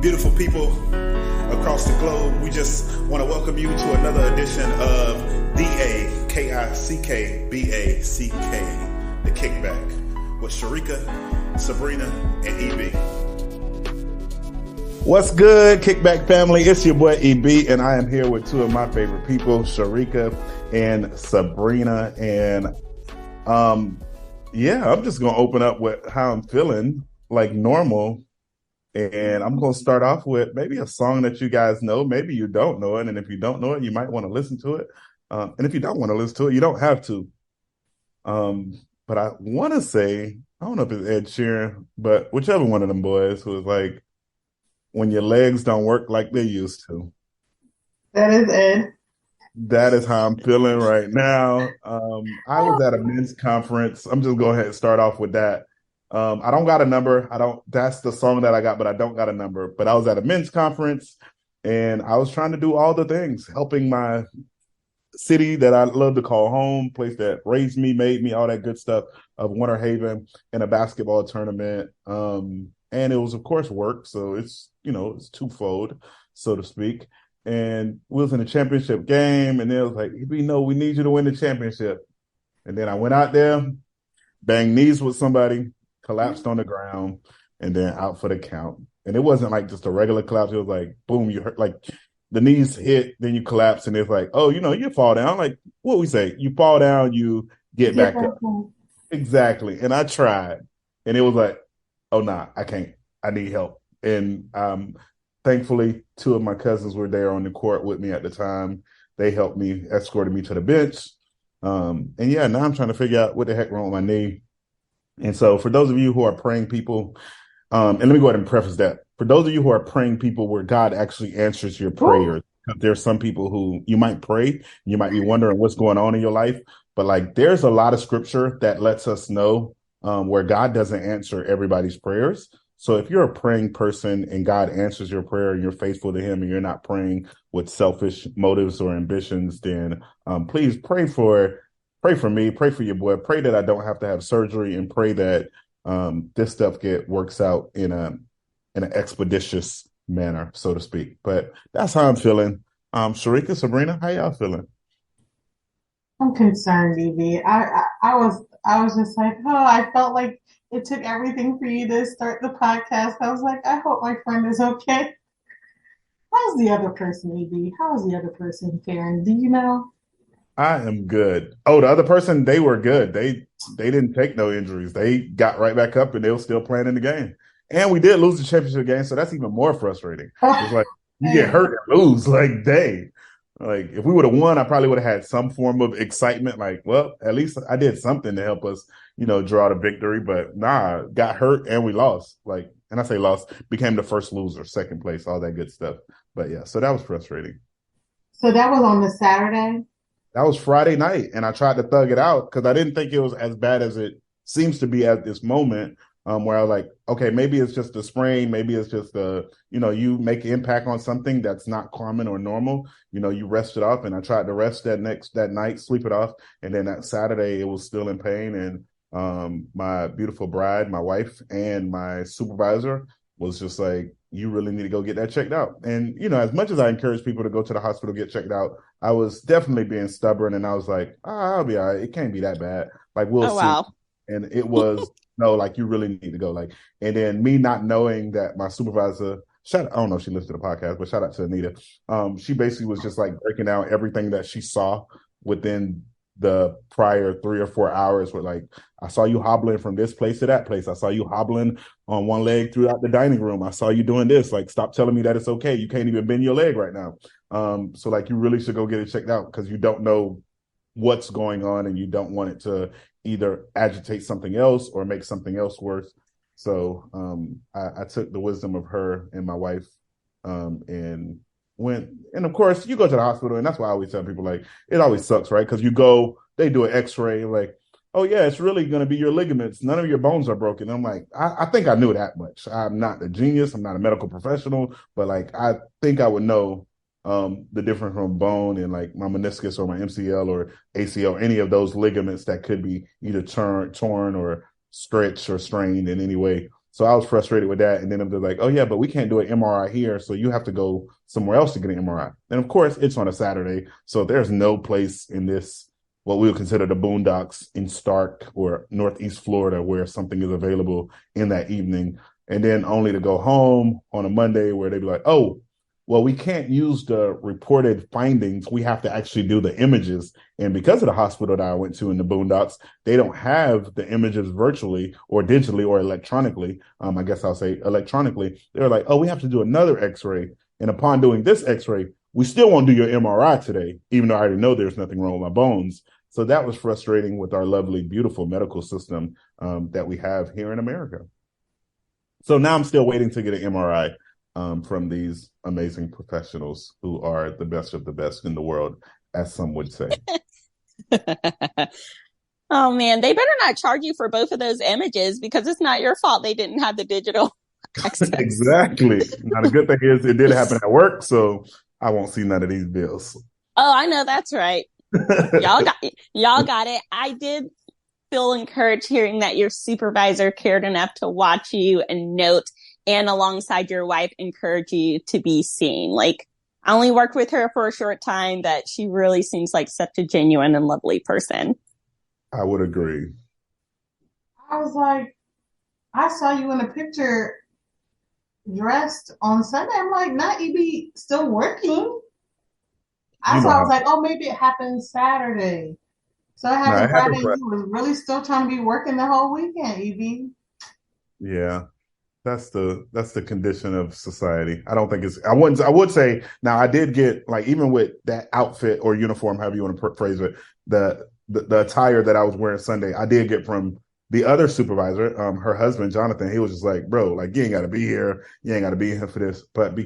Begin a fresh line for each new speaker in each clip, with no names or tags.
Beautiful people across the globe, we just want to welcome you to another edition of DAKICKBACK, The Kickback, with Sharika, Sabrina, and EB. What's good, Kickback family? It's your boy EB, and I am here with two of my favorite people, Sharika and Sabrina. And I'm just going to open up with how I'm feeling, like normal. And I'm going to start off with maybe a song that you guys know. Maybe you don't know it. And if you don't know it, you might want to listen to it. And if you don't want to listen to it, you don't have to. But I want to say, I don't know if it's Ed Sheeran, but whichever one of them boys who was like, when your legs don't work like they used to.
That is Ed.
That is how I'm feeling right now. I was at a men's conference. I'm just going ahead and start off with that. I don't got a number. That's the song that I got, but I don't got a number. But I was at a men's conference and I was trying to do all the things, helping my city that I love to call home, place that raised me, made me, all that good stuff of Winter Haven in a basketball tournament. And it was, of course, work. So it's twofold, so to speak. And we was in a championship game and they was like, we need you to win the championship. And then I went out there, banged knees with somebody, collapsed on the ground, and then out for the count. And it wasn't like just a regular collapse. It was like, boom, you hurt, like the knees hit, then you collapse, and it's like, oh, you fall down. Like what we say, you fall down, you get back up. Exactly. And I tried, and it was like, oh, nah, I can't. I need help. And thankfully, two of my cousins were there on the court with me at the time. They helped me, escorted me to the bench. Now I'm trying to figure out what the heck wrong with my knee. And so for those of you who are praying people, and let me go ahead and preface that. For those of you who are praying people where God actually answers your prayers, there's some people who you might pray, you might be wondering what's going on in your life, but like there's a lot of scripture that lets us know where God doesn't answer everybody's prayers. So if you're a praying person and God answers your prayer and you're faithful to him and you're not praying with selfish motives or ambitions, then please pray for me, pray for your boy, pray that I don't have to have surgery, and pray that this stuff works out in an expeditious manner, so to speak. But that's how I'm feeling. Sharika, Sabrina, how y'all feeling?
I'm concerned, Evie. I was just like, I felt like it took everything for you to start the podcast. I was like, I hope my friend is okay. How's the other person, Evie? How's the other person faring? Do you know?
I am good. Oh, the other person, they were good. They didn't take no injuries. They got right back up and they were still playing in the game. And we did lose the championship game, so that's even more frustrating. It's like you get hurt and lose. Like, dang. Like if we would have won, I probably would have had some form of excitement. Like, well, at least I did something to help us, draw the victory. But nah, got hurt and we lost. Like, and I say lost, became the first loser, second place, all that good stuff. But yeah, so that was frustrating.
So that was on the Saturday?
That was Friday night, and I tried to thug it out because I didn't think it was as bad as it seems to be at this moment, where I was like, okay, maybe it's just a sprain, maybe it's just you make an impact on something that's not common or normal. You rest it off, and I tried to rest that night, sleep it off, and then that Saturday it was still in pain, and my beautiful bride, my wife, and my supervisor was just like, you really need to go get that checked out. And, as much as I encourage people to go to the hospital, get checked out, I was definitely being stubborn. And I was like, I'll be all right. It can't be that bad. Like, we'll see. Wow. And it was, no, like, you really need to go. Like, and then me not knowing that my supervisor, I don't know if she listened to the podcast, but shout out to Anita. She basically was just like breaking down everything that she saw within the prior 3 or 4 hours. Were like, I saw you hobbling from this place to that place. I saw you hobbling on one leg throughout the dining room. I saw you doing this. Like, stop telling me that it's okay. You can't even bend your leg right now. So like, you really should go get it checked out because you don't know what's going on and you don't want it to either agitate something else or make something else worse. So I took the wisdom of her and my wife and went. And of course, you go to the hospital, and that's why I always tell people, like, it always sucks, right? Because you go, they do an x-ray, like, oh yeah, it's really going to be your ligaments. None of your bones are broken. I'm like, I think I knew that much. I'm not a genius. I'm not a medical professional, but like, I think I would know the difference from bone and like my meniscus or my MCL or ACL, any of those ligaments that could be either torn or stretched or strained in any way. So I was frustrated with that. And then they're like, oh, yeah, but we can't do an MRI here. So you have to go somewhere else to get an MRI. And of course, it's on a Saturday. So there's no place in this, what we would consider the boondocks in Stark or Northeast Florida, where something is available in that evening. And then only to go home on a Monday where they'd be like, oh, well, we can't use the reported findings. We have to actually do the images. And because of the hospital that I went to in the boondocks, they don't have the images virtually or digitally or electronically. I guess I'll say electronically. They're like, oh, we have to do another x-ray. And upon doing this x-ray, we still won't do your MRI today, even though I already know there's nothing wrong with my bones. So that was frustrating with our lovely, beautiful medical system that we have here in America. So now I'm still waiting to get an MRI from these amazing professionals who are the best of the best in the world, as some would say.
Oh, man, they better not charge you for both of those images because it's not your fault they didn't have the digital access.
Exactly. Now, the good thing is it did happen at work, so I won't see none of these bills.
Oh, I know. That's right. Y'all got it. I did feel encouraged hearing that your supervisor cared enough to watch you and note, and alongside your wife, encourage you to be seen. Like, I only worked with her for a short time, but she really seems like such a genuine and lovely person.
I would agree.
I was like, I saw you in a picture dressed on Sunday. I'm like, not EB still working. I was like, oh, maybe it happened Saturday. So it happened Friday. You was really still trying to be working the whole weekend, EB.
Yeah. That's the condition of society. I don't think it's, I would say, now I did get, like, even with that outfit or uniform, however you want to phrase it, the attire that I was wearing Sunday, I did get from the other supervisor, her husband, Jonathan. He was just like, bro, like, you ain't got to be here. You ain't got to be here for this. But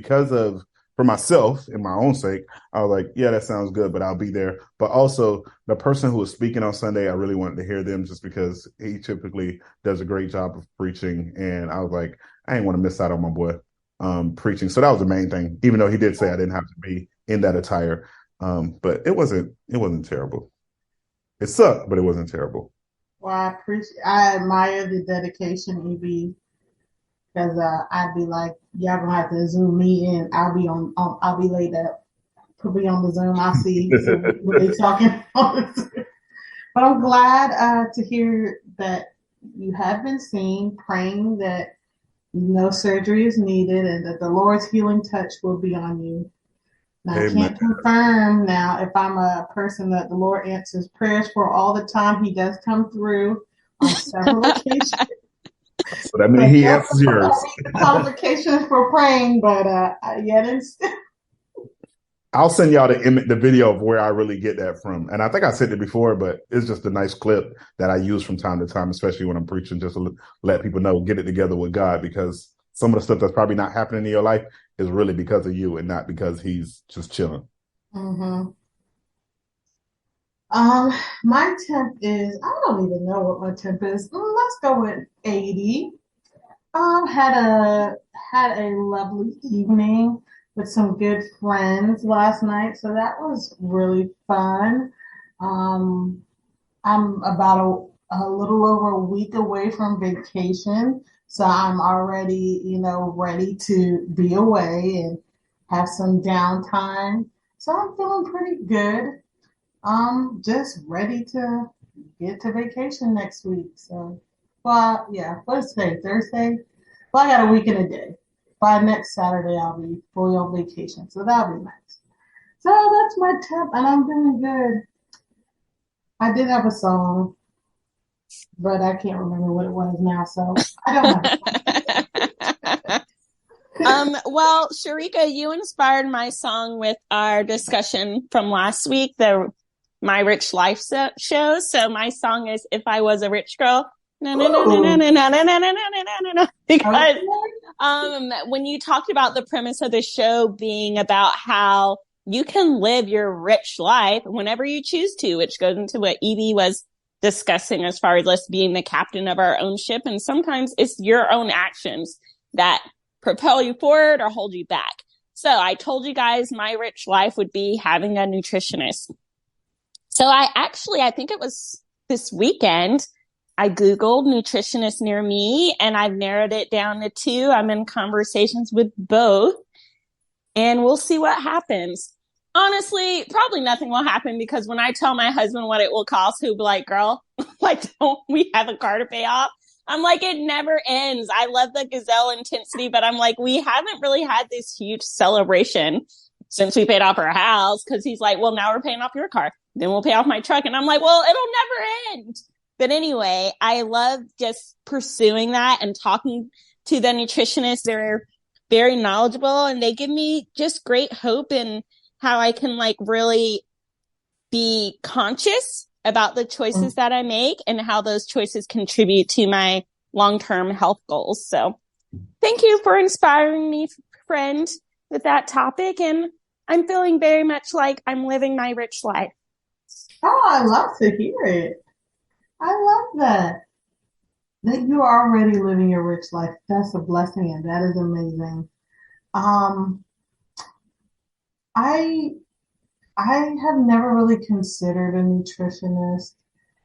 for myself and my own sake, I was like, yeah, that sounds good, but I'll be there. But also the person who was speaking on Sunday, I really wanted to hear them just because he typically does a great job of preaching. And I was like, I ain't want to miss out on my boy preaching. So that was the main thing, even though he did say I didn't have to be in that attire. But it wasn't terrible. It sucked, but it wasn't terrible.
Well, I admire the dedication, EB, because I'd be like, y'all gonna have to Zoom me in. I'll be laid up. Put me on the Zoom. I'll see what they talking about. But I'm glad to hear that you have been seen, praying that no surgery is needed and that the Lord's healing touch will be on you. Now, I can't confirm now if I'm a person that the Lord answers prayers for all the time. He does come through on several occasions.
So that means he answers yours.
Qualifications for praying, but yet instead.
I'll send y'all the video of where I really get that from. And I think I said it before, but it's just a nice clip that I use from time to time, especially when I'm preaching, just to let people know, get it together with God, because some of the stuff that's probably not happening in your life is really because of you and not because he's just chilling.
Mm-hmm. My temp is, I don't even know what my temp is. Let's go with 80. Had a lovely evening with some good friends last night, so that was really fun. I'm about a little over a week away from vacation, so I'm already, ready to be away and have some downtime. So I'm feeling pretty good. Just ready to get to vacation next week. So, well, yeah, what's today? Thursday? Well, I got a week and a day. By next Saturday, I'll be fully on vacation. So that'll be nice. So that's my tip, and I'm doing good. I did have a song, but I can't remember what it was now, so I don't know.
Well, Sharika, you inspired my song with our discussion from last week, the My Rich Life show. So my song is If I Was a Rich Girl. No. Because when you talked about the premise of the show being about how you can live your rich life whenever you choose to, which goes into what Evie was discussing as far as us being the captain of our own ship. And sometimes it's your own actions that propel you forward or hold you back. So I told you guys my rich life would be having a nutritionist. So I think it was this weekend, I Googled nutritionist near me and I've narrowed it down to 2. I'm in conversations with both and we'll see what happens. Honestly, probably nothing will happen because when I tell my husband what it will cost, he'll be like, girl, like, don't we have a car to pay off? I'm like, it never ends. I love the gazelle intensity, but I'm like, we haven't really had this huge celebration since we paid off our house. Cause he's like, well, now we're paying off your car. Then we'll pay off my truck. And I'm like, well, it'll never end. But anyway, I love just pursuing that and talking to the nutritionists. They're very knowledgeable and they give me just great hope in how I can like really be conscious about the choices that I make and how those choices contribute to my long-term health goals. So thank you for inspiring me, friend, with that topic. And I'm feeling very much like I'm living my rich life.
Oh, I love to hear it. I love that. That you're already living your rich life. That's a blessing and that is amazing. I have never really considered a nutritionist.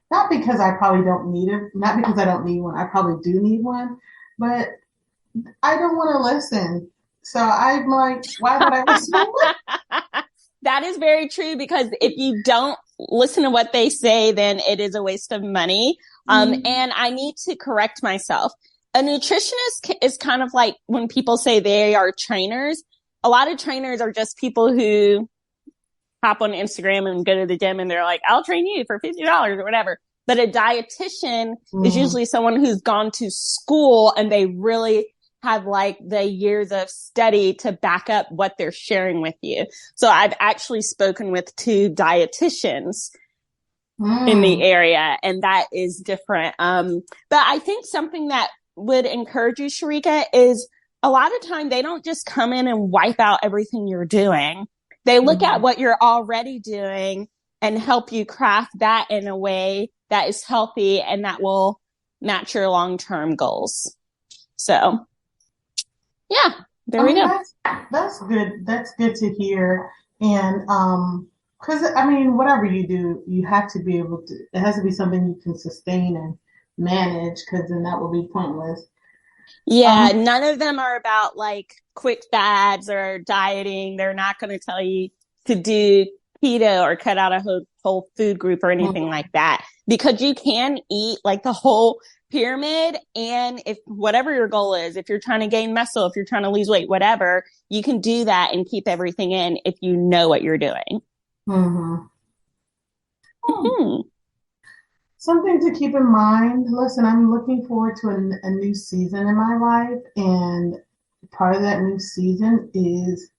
Not because I probably don't need it, not because I don't need one. I probably do need one, but I don't want to listen. So I'm like, why would I listen?
That is very true because if you don't listen to what they say, then it is a waste of money. And I need to correct myself. A nutritionist is kind of like when people say they are trainers. A lot of trainers are just people who hop on Instagram and go to the gym and they're like, I'll train you for $50 or whatever. But a dietitian is usually someone who's gone to school and they really have like the years of study to back up what they're sharing with you. So I've actually spoken with 2 dietitians in the area and that is different. But I think something that would encourage you, Sharika, is a lot of time they don't just come in and wipe out everything you're doing. They look at what you're already doing and help you craft that in a way that is healthy and that will match your long-term goals. So, yeah, there we go.
That's good. That's good to hear. And because I mean, whatever you do, you have to be able to. It has to be something you can sustain and manage, because then that will be pointless.
Yeah, none of them are about like quick fads or dieting. They're not going to tell you to do keto or cut out a whole food group or anything like that, because you can eat like the whole pyramid. And if whatever your goal is, if you're trying to gain muscle, if you're trying to lose weight, whatever, you can do that and keep everything in if you know what you're doing.
Something to keep in mind. Listen, I'm looking forward to a new season in my life, and part of that new season is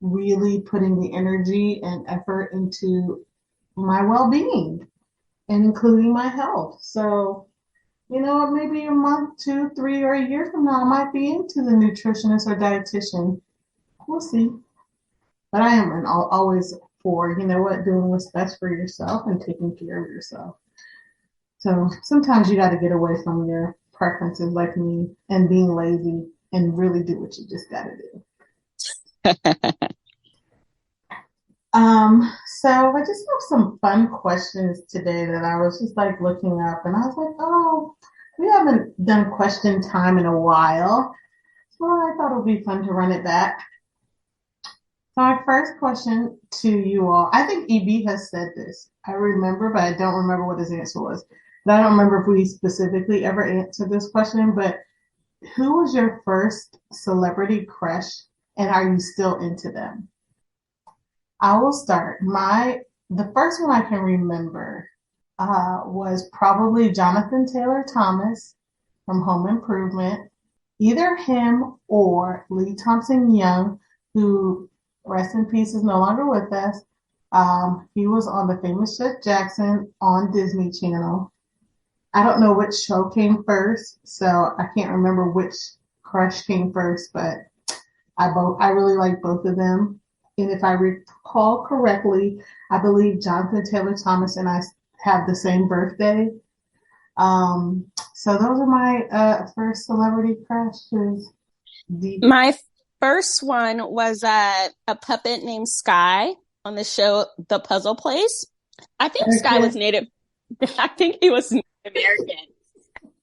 really putting the energy and effort into my well-being, and including my health. So, you know, maybe a month, 2, 3, or a year from now, I might be into the nutritionist or dietitian. We'll see. But I am always for, you know what, doing what's best for yourself and taking care of yourself. So sometimes you got to get away from your preferences like me and being lazy and really do what you just got to do. So I just have some fun questions today that I was just like looking up, and I was like, oh, we haven't done question time in a while. So I thought it would be fun to run it back. So my first question to you all, I think EB has said this. I remember, but I don't remember what his answer was. But I don't remember if we specifically ever answered this question, but who was your first celebrity crush and are you still into them? I will start. The first one I can remember was probably Jonathan Taylor Thomas from Home Improvement. Either him or Lee Thompson Young, who, rest in peace, is no longer with us. He was on The Famous Chef Jackson on Disney Channel. I don't know which show came first, so I can't remember which crush came first, but I really like both of them. And if I recall correctly, I believe Jonathan Taylor Thomas and I have the same birthday. So those are my first celebrity crushes.
My first one was a puppet named Sky on the show The Puzzle Place. I think Sky was native. I think he was Native American.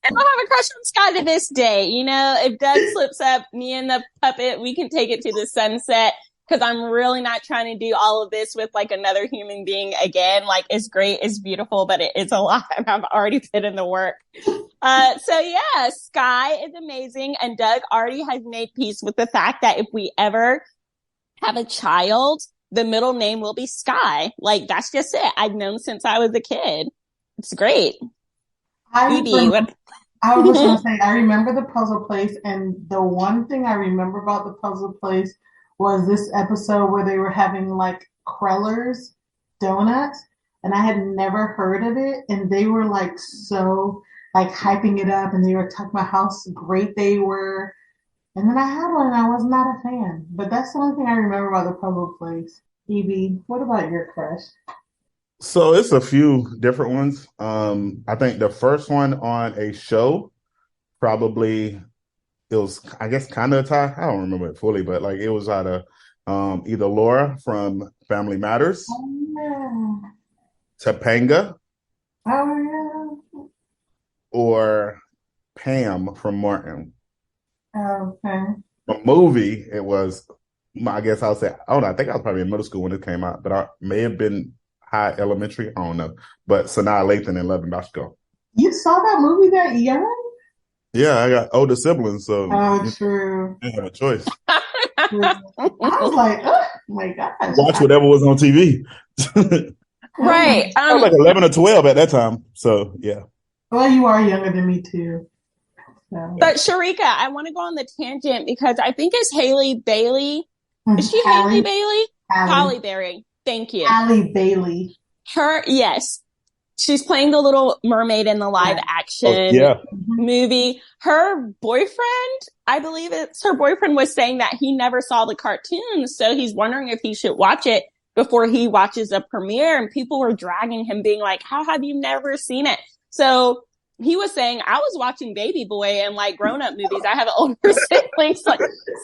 And I have a crush on Sky to this day. You know, if Doug slips up, me and the puppet, we can take it to the sunset. Because I'm really not trying to do all of this with like another human being again. Like, it's great, it's beautiful, but it's a lot, and I've already put in the work. So yeah, Sky is amazing, and Doug already has made peace with the fact that if we ever have a child, the middle name will be Sky. Like, that's just it. I've known since I was a kid. It's great. Phoebe, what?
I was just going to say, I remember the puzzle place, and the one thing I remember about the puzzle place was this episode where they were having like Kreller's donuts, and I had never heard of it, and they were like so like hyping it up, and they were talking about how great they were, and then I had one, and I was not a fan. But that's the only thing I remember about the puzzle place. Evie, what about your crush?
So it's a few different ones. I think the first one on a show, probably it was, I guess, kind of a tie. I don't remember it fully, but like it was either either Laura from Family Matters, Topanga, or Pam from Martin.
Okay.
A movie, it was, I guess I'll say, I don't know, I think I was probably in middle school when it came out, but I may have been high elementary, I don't know. But Sanaa Lathan and Love and Basketball.
You saw that movie that young?
Yeah, I got older siblings, so
true.
I didn't have a choice.
I was like, oh my gosh.
Watch whatever was on TV.
Right.
I was like 11 or 12 at that time, so yeah.
Well, you are younger than me too. So.
But Sharika, I want to go on the tangent because I think it's Haley Bailey. Is she Haley Bailey? Halle Berry. Thank you.
Halle Bailey.
Yes. She's playing the little mermaid in the live action movie. Her boyfriend, I believe it's her boyfriend, was saying that he never saw the cartoon. So he's wondering if he should watch it before he watches a premiere. And people were dragging him, being like, how have you never seen it? So he was saying, I was watching Baby Boy and like grown up movies. I have older siblings. So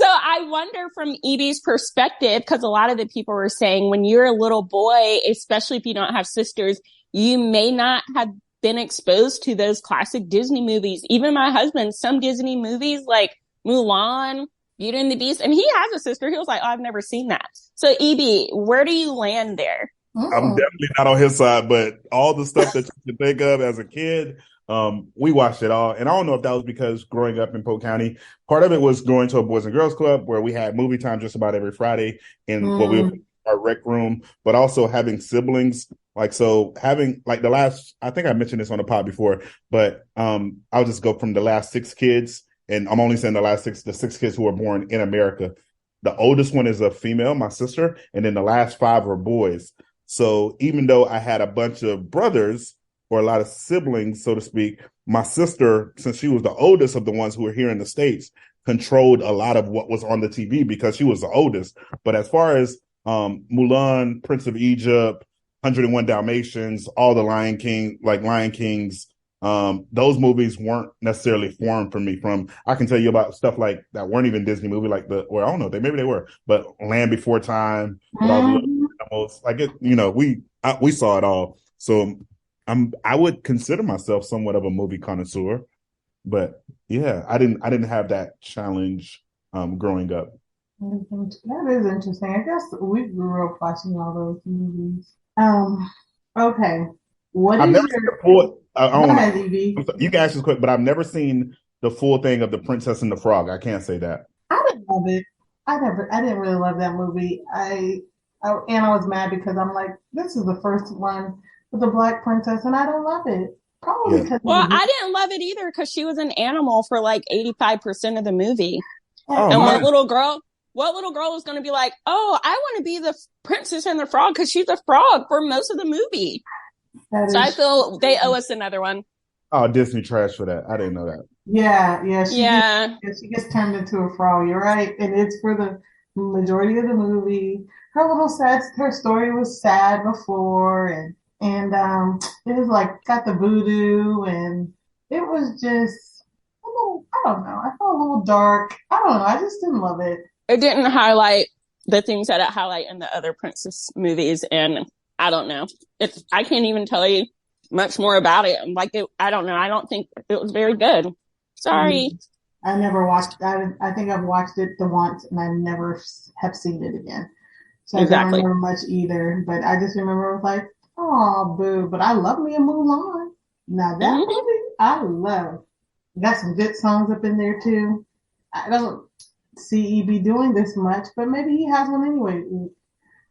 I wonder from Evie's perspective, because a lot of the people were saying when you're a little boy, especially if you don't have sisters, you may not have been exposed to those classic Disney movies. Even my husband, some Disney movies like Mulan, Beauty and the Beast, and he has a sister. He was like, oh, I've never seen that. So Evie, where do you land there?
I'm definitely not on his side, but all the stuff that you can think of as a kid, we watched it all. And I don't know if that was because growing up in Polk County, part of it was going to a Boys and Girls Club where we had movie time just about every Friday in what we would our rec room, but also having siblings. Like, so having like the last, I think I mentioned this on the pod before, but I'll just go from the last 6 kids, and I'm only saying the 6 kids who were born in America. The oldest one is a female, my sister, and then the last 5 are boys. So even though I had a bunch of brothers or a lot of siblings, so to speak, my sister, since she was the oldest of the ones who were here in the States, controlled a lot of what was on the TV because she was the oldest. But as far as Mulan, Prince of Egypt, 101 Dalmatians, all the Lion Kings, those movies weren't necessarily formed for me. I can tell you about stuff like that weren't even Disney movie, like I don't know, maybe they were, but Land Before Time, with all the little animals, like it, we saw it all. So I would consider myself somewhat of a movie connoisseur, but yeah, I didn't have that challenge growing up.
That is interesting. I guess we grew up watching all those movies. Okay. What
I've
is
never
your
seen the full, you can ask this quick, but I've never seen the full thing of The Princess and the Frog. I can't say that.
I didn't love it. I didn't really love that movie. And I was mad because I'm like, this is the first one with the Black Princess, and I don't love it. Probably because
I didn't love it either because she was an animal for like 85% of the movie.
Oh,
and what little girl was going to be like, oh, I want to be the Princess and the Frog because she's a frog for most of the movie. So I feel they owe us another one.
Oh, Disney trash for that. I didn't know that.
Yeah. She gets turned into a frog. You're right, and it's for the majority of the movie. Her story was sad before, and it was like got the voodoo, and it was just I don't know. I felt a little dark. I don't know. I just didn't love it.
It didn't highlight the things that it highlight in the other princess movies, and I don't know. I can't even tell you much more about it. Like, I don't know. I don't think it was very good. Sorry.
I never watched. I think I've watched it the once, and I never have seen it again. So I don't remember much either. But I just remember it was like, oh, boo. But I love me a Mulan. Now that movie, I love. Got some good songs up in there too. I don't see EB doing this much, but maybe he has one anyway.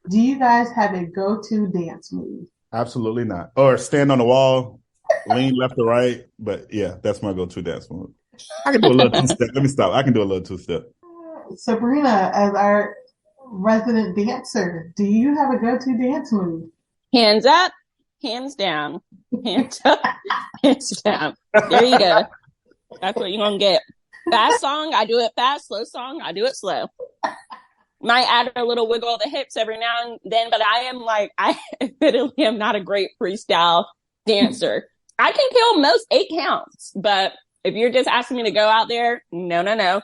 Do you guys have a go-to dance move?
Absolutely not. Or stand on the wall, lean left or right. But yeah, that's my go-to dance move. I can do a little two-step. Let me stop. I can do a little two-step.
Sabrina, as our resident dancer, do you have a go-to dance move?
Hands up, hands down. Hands up, hands down. There you go. That's what you're going to get. Fast song, I do it fast. Slow song, I do it slow. Might add a little wiggle of the hips every now and then, but I admittedly am not a great freestyle dancer. I can kill most 8 counts, but if you're just asking me to go out there, no.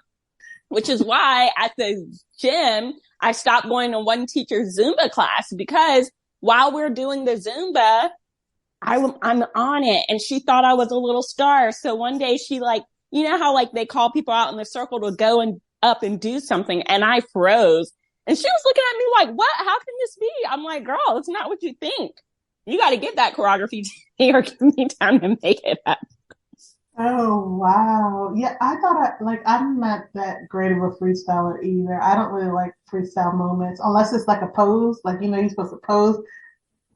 Which is why at the gym, I stopped going to one teacher Zumba class, because while we're doing the Zumba, I'm on it. And she thought I was a little star. So one day she you know how they call people out in the circle to go and up and do something. And I froze. And she was looking at me like, what? How can this be? I'm like, girl, it's not what you think. You got to get that choreography to me or give me time to make it up.
Oh, wow. Yeah, I thought I'm not that great of a freestyler either. I don't really like freestyle moments unless it's like a pose. You're supposed to pose.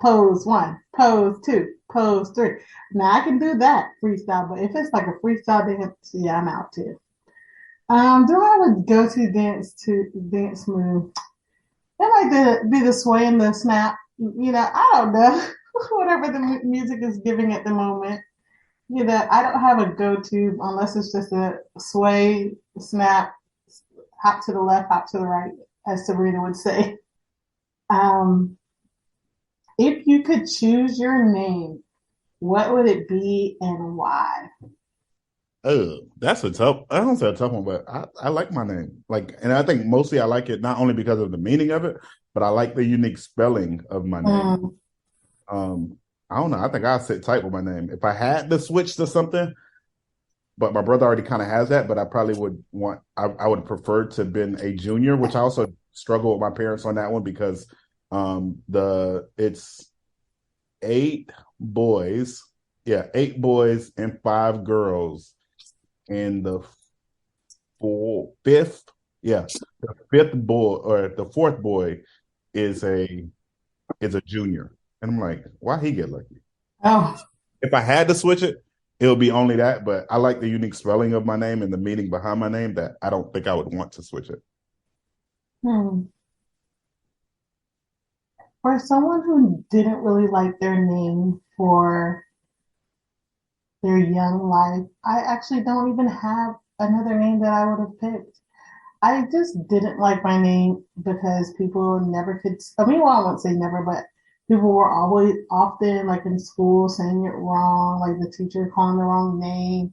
Pose 1, pose 2, pose 3. Now I can do that freestyle, but if it's like a freestyle dance, yeah, I'm out too. Do I have a go-to dance move? It might be the sway and the snap. I don't know. Whatever the music is giving at the moment. I don't have a go-to unless it's just a sway, snap, hop to the left, hop to the right, as Sabrina would say. If you could choose your name, what would it be and why?
Oh, that's a tough. I don't say a tough one, but I like my name. And I think mostly I like it not only because of the meaning of it, but I like the unique spelling of my name. I don't know. I think I'll sit tight with my name. If I had to switch to something, but my brother already kind of has that, but I probably would I would prefer to have been a junior, which I also struggle with my parents on that one because it's 8 boys. Yeah, 8 boys and 5 girls. And the fifth boy or the 4th boy is a junior. And I'm like, why he get lucky?
Oh.
If I had to switch it, it'll be only that. But I like the unique spelling of my name and the meaning behind my name that I don't think I would want to switch it.
For someone who didn't really like their name for their young life, I actually don't even have another name that I would have picked. I just didn't like my name because people never could. I mean, well, I won't say never, but people were always often in school saying it wrong, the teacher calling the wrong name,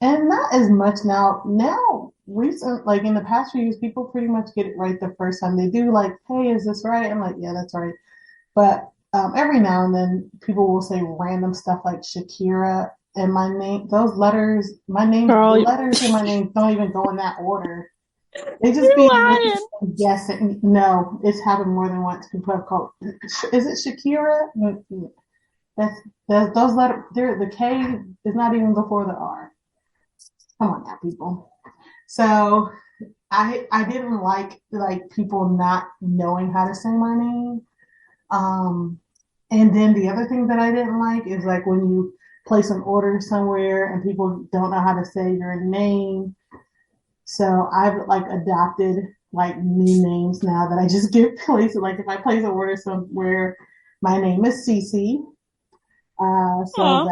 and not as much now. Now, recent, in the past few years, people pretty much get it right the first time they do. Hey, is this right? I'm like, yeah, that's right. But every now and then, people will say random stuff like Shakira, and my name, those letters, my name, the letters in my name don't even go in that order. They just be guessing. No, it's happened more than once. People have called. Is it Shakira? That's those letters. The K is not even before the R. Come on now, people. So I didn't like people not knowing how to say my name. And then the other thing that I didn't like is when you place an order somewhere and people don't know how to say your name. So I've adopted new names now that I just give places. If I place an order somewhere, my name is Cece. So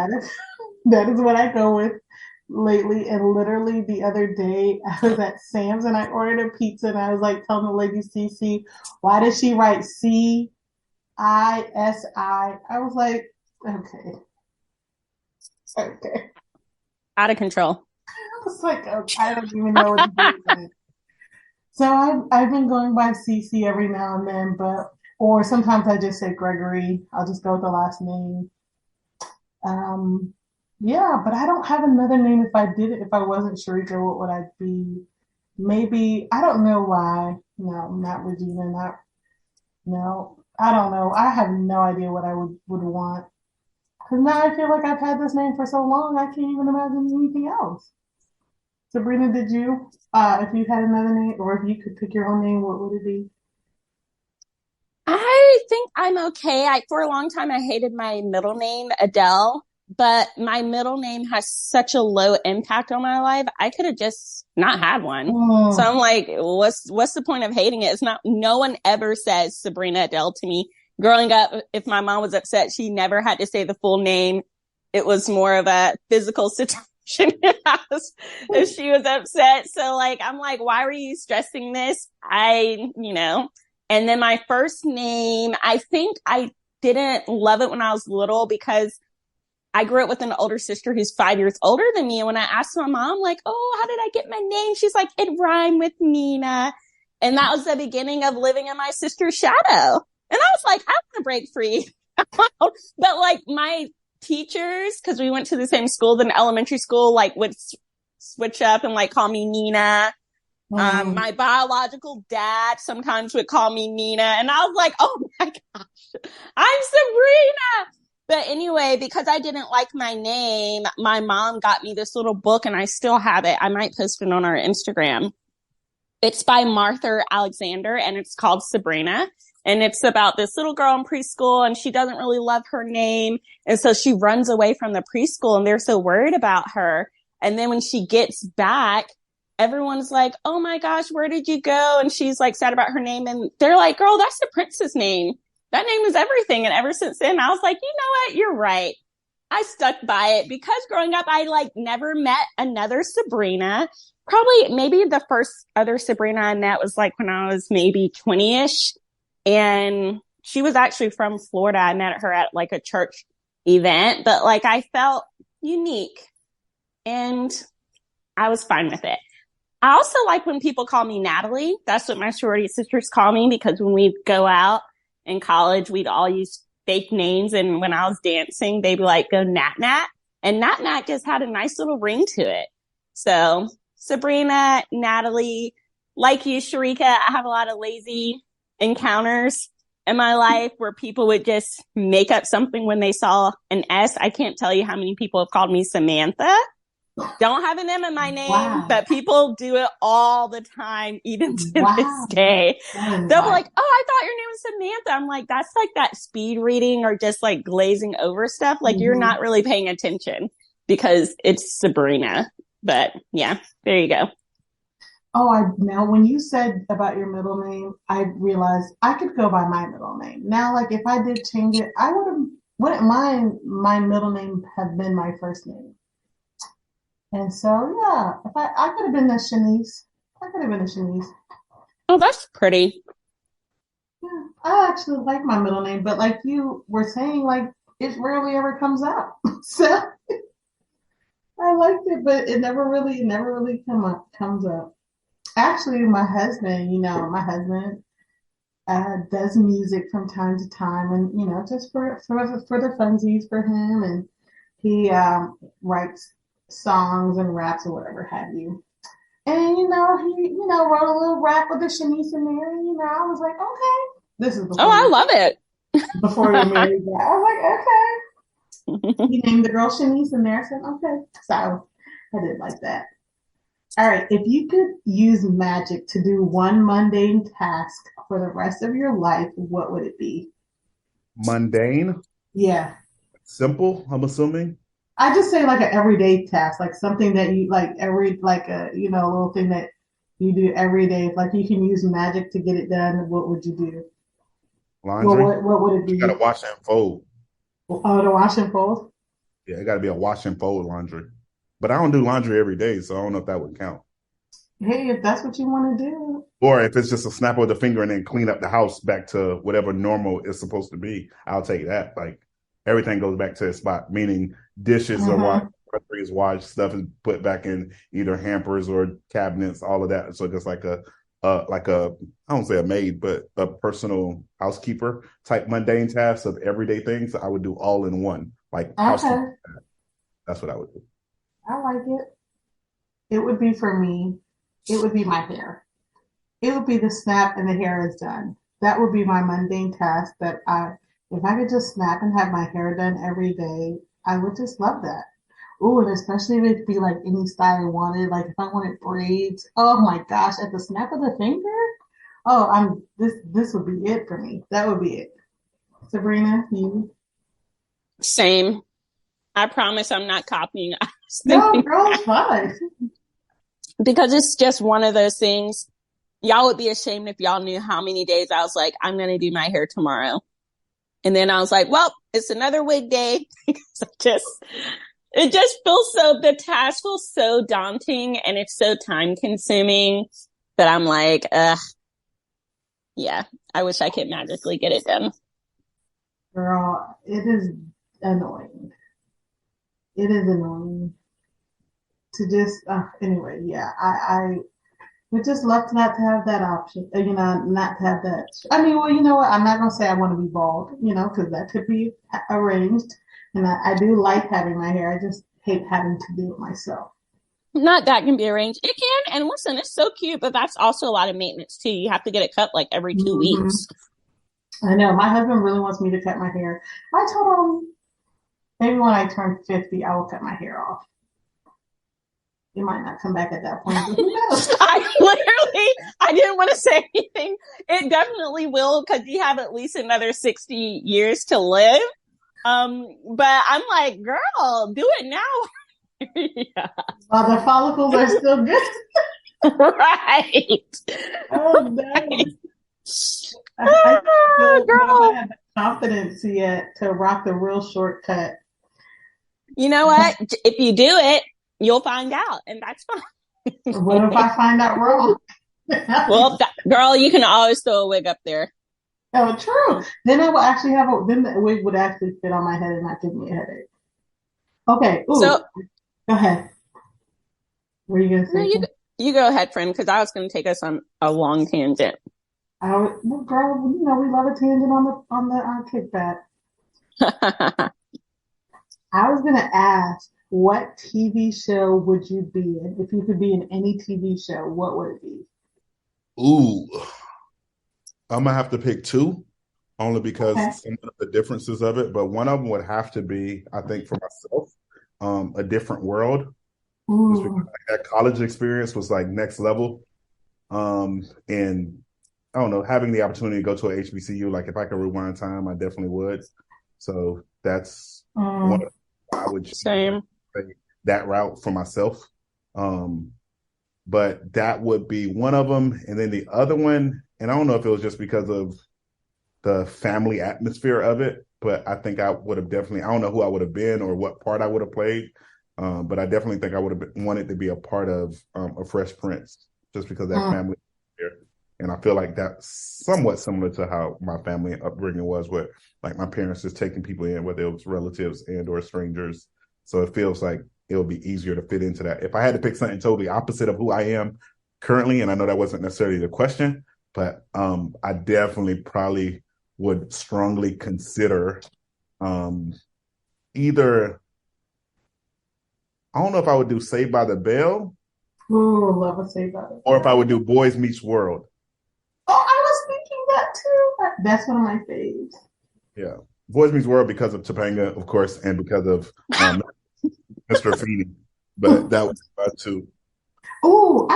that is what I go with lately. And literally the other day I was at Sam's and I ordered a pizza and I was telling the lady Cece, why does she write CISI? I was like, okay.
Out of control.
I was like, okay, I don't even know what to do. So I've been going by Cece every now and then, or sometimes I just say Gregory. I'll just go with the last name. Yeah, but I don't have another name. If I did it, if I wasn't Sharika, what would I be? Maybe, I don't know why. No, not Regina, not, no, I don't know. I have no idea what I would want. Because now I feel like I've had this name for so long, I can't even imagine anything else. Sabrina, did you, if you had another name, or if you could pick your own name, what would it be?
I think I'm okay. For a long time, I hated my middle name, Adele, but my middle name has such a low impact on my life. I could have just not had one. So
Mm,
I'm like, what's the point of hating it? It's not, no one ever says Sabrina Adele to me. Growing up, if my mom was upset, she never had to say the full name. It was more of a physical situation if she was upset. So like, I'm like, why were you stressing this? And then my first name, I think I didn't love it when I was little because I grew up with an older sister who's 5 years older than me. And when I asked my mom, like, oh, how did I get my name? She's like, it rhymed with Nina. And that was the beginning of living in my sister's shadow. And I was like, I want to break free. But like my teachers, because we went to the same school, then elementary school, like would switch up and like call me Nina.
mm.
My biological dad sometimes would call me Nina, and I was like, oh my gosh, I'm Sabrina. But anyway, because I didn't like my name, my mom got me this little book, and I still have it. I might post it on our Instagram. It's by Martha Alexander, and it's called Sabrina. And it's about this little girl in preschool, and she doesn't really love her name. And so she runs away from the preschool, and they're so worried about her. And then when she gets back, everyone's like, oh my gosh, where did you go? And she's like sad about her name. And they're like, girl, that's the prince's name. That name is everything. And ever since then, I was like, you know what? You're right. I stuck by it because growing up, I like never met another Sabrina. Probably maybe the first other Sabrina I met was like when I was maybe 20-ish. And she was actually from Florida. I met her at like a church event, but like I felt unique and I was fine with it. I also like when people call me Natalie. That's what my sorority sisters call me because when we go out in college, we'd all use fake names. And when I was dancing, they'd be like, go Nat Nat. And Nat Nat just had a nice little ring to it. So Sabrina, Natalie, like you, Sharika, I have a lot of lazy encounters in my life where people would just make up something when they saw an S. I can't tell you how many people have called me Samantha. Don't have an M in my name,
Wow.
but people do it all the time, even to this
Wow.
day.
That is
They'll be
like,
like, oh, I thought your name was Samantha. I'm like, that's like that speed reading or just like glazing over stuff. Like you're
mhm.
not really paying attention because it's Sabrina. But yeah, there you go.
Oh, now when you said about your middle name, I realized I could go by my middle name. Now, like if I did change it, I wouldn't mind my middle name have been my first name. And so yeah, if I could have been a Shanice. I could have been a Shanice.
Oh, that's pretty.
Yeah, I actually like my middle name, but like you were saying, like it rarely ever comes out. So I liked it, but it never really comes up. Actually, my husband does music from time to time, and just for the funsies for him, and he writes songs and raps or whatever have you. And he wrote a little rap with the Shanice and Mary. I was like, okay, this is
Oh, I love it.
before you're married. Yeah. I was like, okay. He named the girl Shanice in there. I said, okay. So I did like that. All right. If you could use magic to do one mundane task for the rest of your life, what would it be?
Mundane,
Yeah.
simple, I'm assuming.
I just say like an everyday task, like something that you like like a, a little thing that you do every day. If like you can use magic to get it done, what would you do? Well,
Laundry.
what would it
You gotta
be?
wash and fold.
Oh, to wash and fold?
Yeah, it gotta be a wash and fold laundry. But I don't do laundry every day, so I don't know if that would count.
Hey, if that's what you want to do.
Or if it's just a snap of the finger and then clean up the house back to whatever normal is supposed to be, I'll take that. Like everything goes back to its spot, meaning dishes are washed,
Mm-hmm.
groceries is washed, stuff is put back in either hampers or cabinets, all of that. So just like a I don't say a maid, but a personal housekeeper type mundane tasks of everyday things I would do all in one Like housekeeping.
Okay,
That's what I would do.
I like it. It would be for me. It would be my hair. It would be the snap and the hair is done. That would be my mundane task that if I could just snap and have my hair done every day, I would just love that. Ooh, and especially if it'd be like any style I wanted, like if I wanted braids, oh my gosh, at the snap of the finger, oh, this would be it for me. That would be it. Sabrina, you?
Same. I promise I'm not copying.
No, girl, it's fine.
Because it's just one of those things. Y'all would be ashamed if y'all knew how many days I was like, I'm going to do my hair tomorrow. And then I was like, well, it's another wig day. It just feels the task feels so daunting and it's so time consuming that I'm like, yeah, I wish I could magically get it done.
Girl, it is annoying. It is annoying to just, anyway, yeah, I would just love not to have that option, not to have that. I mean, well, you know what? I'm not going to say I want to be bald, because that could be arranged. And I do like having my hair. I just hate having to do it myself.
Not that can be arranged. It can. And listen, it's so cute, but that's also a lot of maintenance too. You have to get it cut like every 2 weeks.
I know. My husband really wants me to cut my hair. I told him maybe when I turn 50, I will cut my hair off. It might not come back at that point. But who knows?
I didn't want to say anything. It definitely will because you have at least another 60 years to live. But I'm like, girl, do it now.
Yeah. While the follicles are still good.
Right.
Oh, no. I don't have the confidence yet to rock the real shortcut.
You know what? If you do it, you'll find out, and that's fine.
What if I find out wrong?
Well, girl, you can always throw a wig up there.
Oh, true. Then I will actually then the wig would actually fit on my head and not give me a headache. Okay. Ooh. So, go ahead. What are you gonna say?
No, you go ahead, friend, because I was going to take us on a long tangent.
Well, girl, we love a tangent on the kickback. I was gonna ask, what TV show would you be in? If you could be in any TV show, what would it be?
Ooh, I'm gonna have to pick two, only because some of the differences of it. But one of them would have to be, I think, for myself, A Different World. Just because, that college experience was like next level, and I don't know, having the opportunity to go to an HBCU, like if I could rewind time, I definitely would. So that's one of I would
same
that route for myself. But that would be one of them. And then the other one, and I don't know if it was just because of the family atmosphere of it, but I think I would have definitely, I don't know who I would have been or what part I would have played. But I definitely think I would have wanted to be a part of a Fresh Prince, just because of that family atmosphere. And I feel like that's somewhat similar to how my family upbringing was, where like my parents just taking people in, whether it was relatives and or strangers. So it feels like it would be easier to fit into that. If I had to pick something totally opposite of who I am currently, and I know that wasn't necessarily the question, but I definitely probably would strongly consider either, I don't know if I would do Saved by the Bell.
Ooh, love a Saved by the Bell.
Or if I would do Boys Meets World.
Oh, I was thinking that too. That's one of my faves.
Yeah. Boys Meets World because of Topanga, of course, and because of Mr. Feeney. But that was fun too.
Ooh,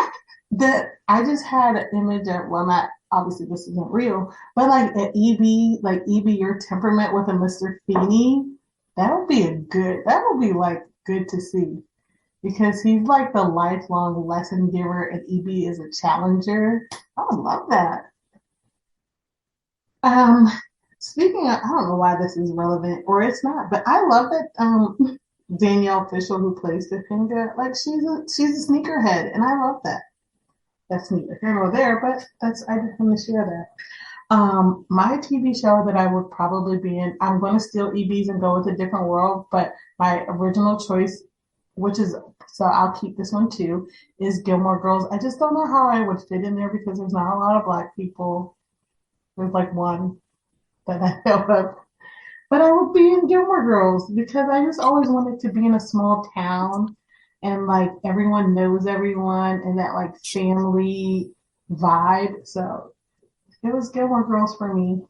I just had an image of, well, not obviously this isn't real, but like an EB, Your Temperament with a Mr. Feeney. That would be like good to see. Because he's like the lifelong lesson giver and EB is a challenger. I would love that. Speaking of, I don't know why this is relevant or it's not, but I love that Danielle Fishel, who plays Topanga, like she's a sneakerhead, and I love that. That's neither here nor there, but I just want to share that. My TV show that I would probably be in, I'm going to steal EB's and go with A Different World, but my original choice, so I'll keep this one too, is Gilmore Girls. I just don't know how I would fit in there because there's not a lot of Black people. There's like one that I know of. But I would be in Gilmore Girls because I just always wanted to be in a small town and like everyone knows everyone and that like family vibe. So it was Gilmore Girls for me.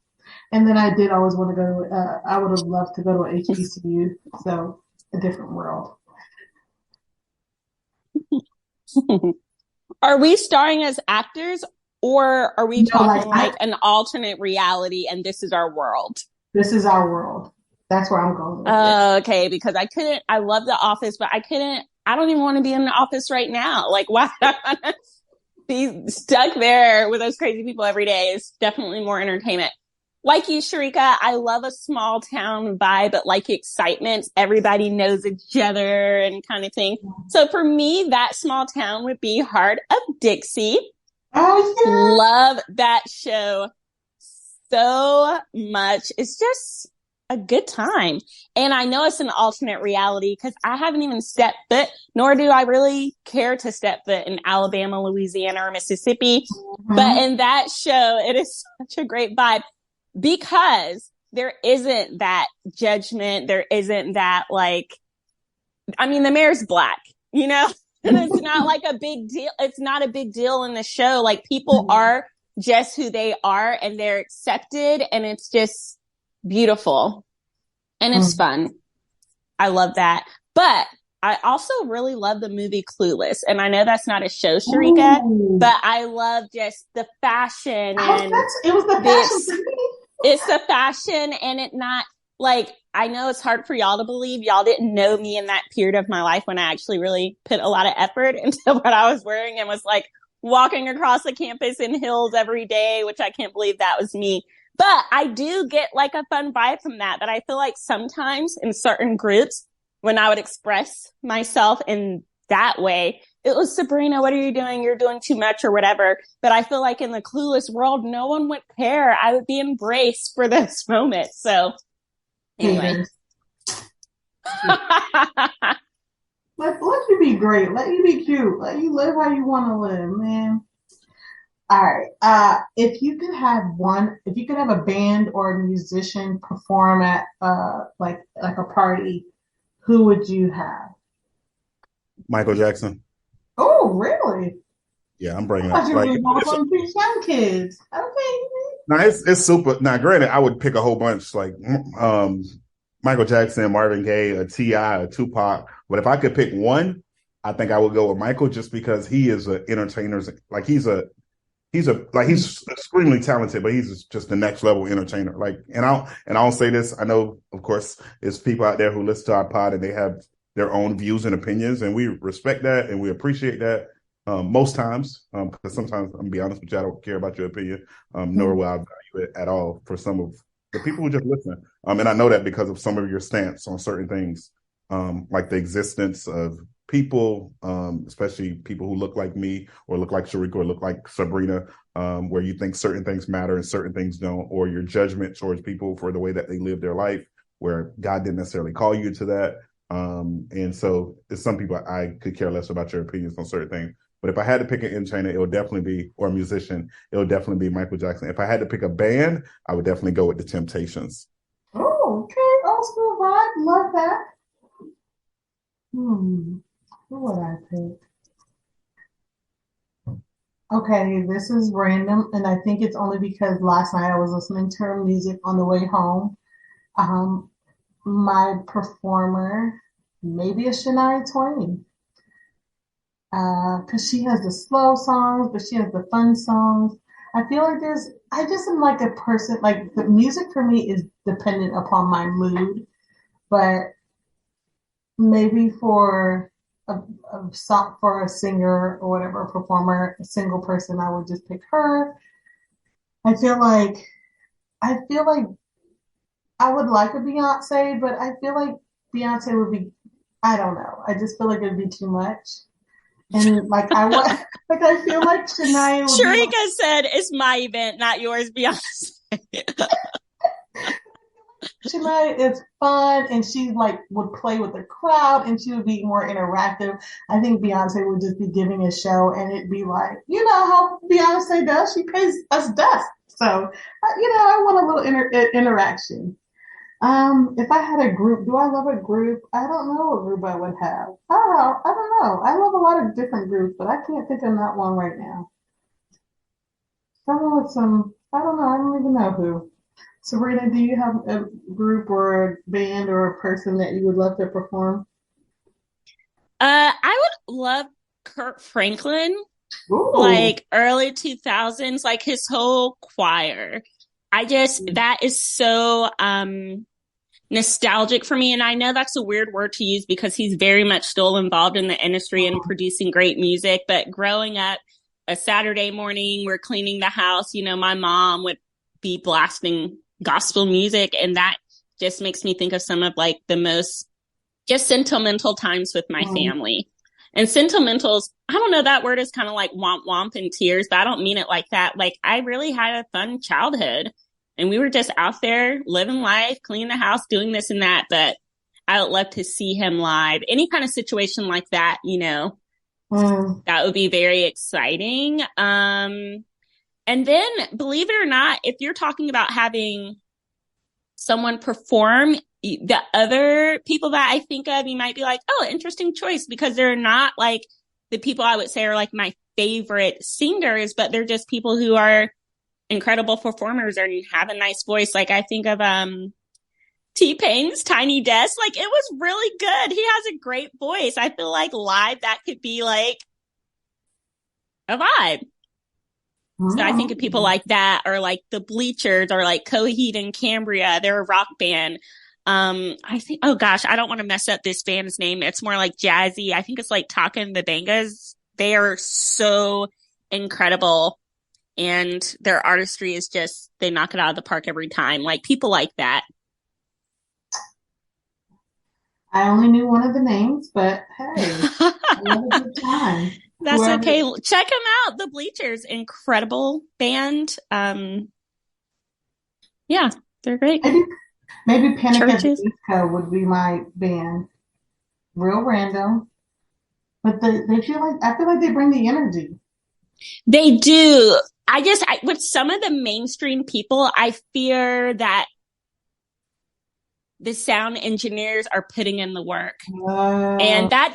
And then I did always want to go to, I would have loved to go to a HBCU. So a different world.
Are we starring as actors, or are we talking like an alternate reality and this is our world?
This is our world. That's where I'm going with it.
Okay, because I love The Office, but I don't even want to be in the office right now. Like, why would I want to be stuck there with those crazy people every day? Is definitely more entertainment. Like you, Sharika, I love a small town vibe, but like excitement. Everybody knows each other and kind of thing. So for me, that small town would be Heart of Dixie.
Oh, yeah.
Love that show so much. It's just a good time. And I know it's an alternate reality because I haven't even stepped foot, nor do I really care to step foot in Alabama, Louisiana, or Mississippi. Mm-hmm. But in that show, it is such a great vibe because there isn't that judgment. There isn't that the mayor's black, you know? And it's not like a big deal. It's not a big deal in the show. Like people are just who they are and they're accepted and it's just beautiful and it's fun. I love that. But I also really love the movie Clueless. And I know that's not a show, Sharika, but I love just the fashion and
it was the fashion.
It's the fashion and it not like, I know it's hard for y'all to believe. Y'all didn't know me in that period of my life when I actually really put a lot of effort into what I was wearing and was like walking across the campus in heels every day, which I can't believe that was me. But I do get like a fun vibe from that. But I feel like sometimes in certain groups, when I would express myself in that way, it was Sabrina, what are you doing? You're doing too much or whatever. But I feel like in the Clueless world, no one would care. I would be embraced for this moment. So anyway.
Let you be great. Let you be cute. Let you live how you want to live, man. All right. If you could have a band or a musician perform at like a party, who would you have?
Michael Jackson.
Oh, really?
Yeah, I'm bringing up
like young kids. Okay.
No, it's super. Now, granted, I would pick a whole bunch like Michael Jackson, Marvin Gaye, a T.I., a Tupac. But if I could pick one, I think I would go with Michael just because he is an entertainer. Like he's extremely talented, but he's just the next level entertainer. Like, and I'll say this. I know, of course, there's people out there who listen to our pod and they have their own views and opinions, and we respect that and we appreciate that. Most times, because sometimes I'm gonna be honest with you, I don't care about your opinion, nor will I value it at all for some of the people who just listen. And I know that because of some of your stance on certain things, like the existence of people, especially people who look like me or look like Sharika or look like Sabrina, where you think certain things matter and certain things don't, or your judgment towards people for the way that they live their life, where God didn't necessarily call you to that. And so there's some people I could care less about your opinions on certain things. But if I had to pick an entertainer, it would definitely be, or a musician, it would definitely be Michael Jackson. If I had to pick a band, I would definitely go with the Temptations.
Oh, okay. Old school vibe. Love that. Who would I pick? Okay, this is random, and I think it's only because last night I was listening to her music on the way home. My performer, maybe a Shania Twain. Because she has the slow songs, but she has the fun songs. I feel like I just am like a person, like the music for me is dependent upon my mood, but maybe for a singer or whatever, a performer, a single person, I would just pick her. I feel like I would like a Beyonce, but I feel like Beyonce would be, I don't know. I just feel like it'd be too much. And like I feel like Shania would
Sharika said it's my event, not yours, Beyonce.
Shania is fun and she like would play with the crowd and she would be more interactive. I think Beyonce would just be giving a show and it'd be like, you know how Beyonce does, she pays us dust. So, I want a little interaction. If I had a group, do I love a group? I don't know what group I would have. I don't know. I love a lot of different groups, but I can't think of that one right now. Someone with some, I don't know. I don't even know who. Sabrina, do you have a group or a band or a person that you would love to perform?
I would love Kurt Franklin,
Ooh.
like early 2000s, like his whole choir. That is so nostalgic for me. And I know that's a weird word to use because he's very much still involved in the industry and producing great music. But growing up, a Saturday morning, we're cleaning the house, my mom would be blasting gospel music. And that just makes me think of some of like the most just sentimental times with my family. And sentimentals, I don't know, that word is kind of like womp womp and tears, but I don't mean it like that. Like I really had a fun childhood and we were just out there living life, cleaning the house, doing this and that. But I would love to see him live. Any kind of situation like that,
Mm.
that would be very exciting. And then believe it or not, if you're talking about having someone perform, the other people that I think of, you might be like, oh, interesting choice, because they're not like the people I would say are like my favorite singers, but they're just people who are incredible performers and have a nice voice. Like I think of T-Pain's Tiny Desk. Like it was really good. He has a great voice. I feel like live that could be like a vibe. So I think of people like that, or like the Bleachers, or like Coheed and Cambria. They're a rock band. I think, oh gosh, I don't want to mess up this band's name. It's more like jazzy. I think it's like Taka and the Bangas. They are so incredible. And their artistry is just, they knock it out of the park every time. Like people like that.
I only knew one of the names, but hey, I had a good time.
That's
Whoever,
okay. Check them out. The Bleachers, incredible band. Yeah, they're great.
maybe Panic at the
Churches.
Disco would be my band. Real random, but I feel like they bring the energy.
They do. With some of the mainstream people, I fear that the sound engineers are putting in the work.
Uh,
And that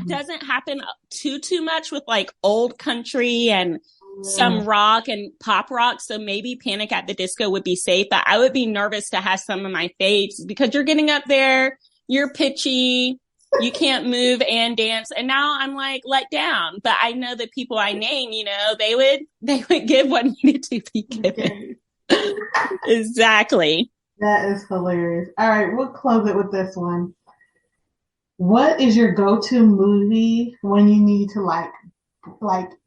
doesn't happen too much with like old country and some rock and pop rock. So maybe Panic at the Disco would be safe, but I would be nervous to have some of my faves because you're getting up there, you're pitchy, you can't move and dance. And now I'm like let down. But I know the people I name, they would give what needed to be given. Exactly.
that is hilarious. All right, we'll close it with this one. What is your go-to movie when you need to like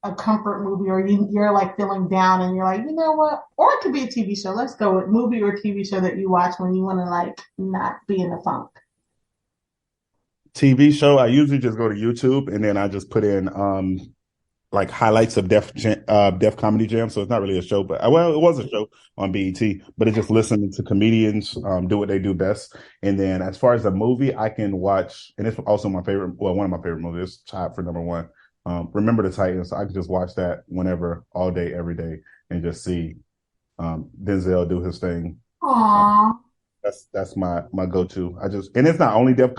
a comfort movie, or you're like feeling down and you're like, you know what? Or it could be a TV show. Let's go with movie or TV show that you watch when you want to like not be in the funk.
TV show, I usually just go to YouTube and then I just put in like highlights of Def Comedy Jam. So it's not really a show, but well, it was a show on BET, but it's just listening to comedians do what they do best. And then as far as a movie, I can watch, and it's also my favorite. Well, one of my favorite movies, tied for number one. Remember the Titans. I can just watch that whenever, all day, every day, and just see Denzel do his thing.
Aww.
That's my go-to. And it's not only Def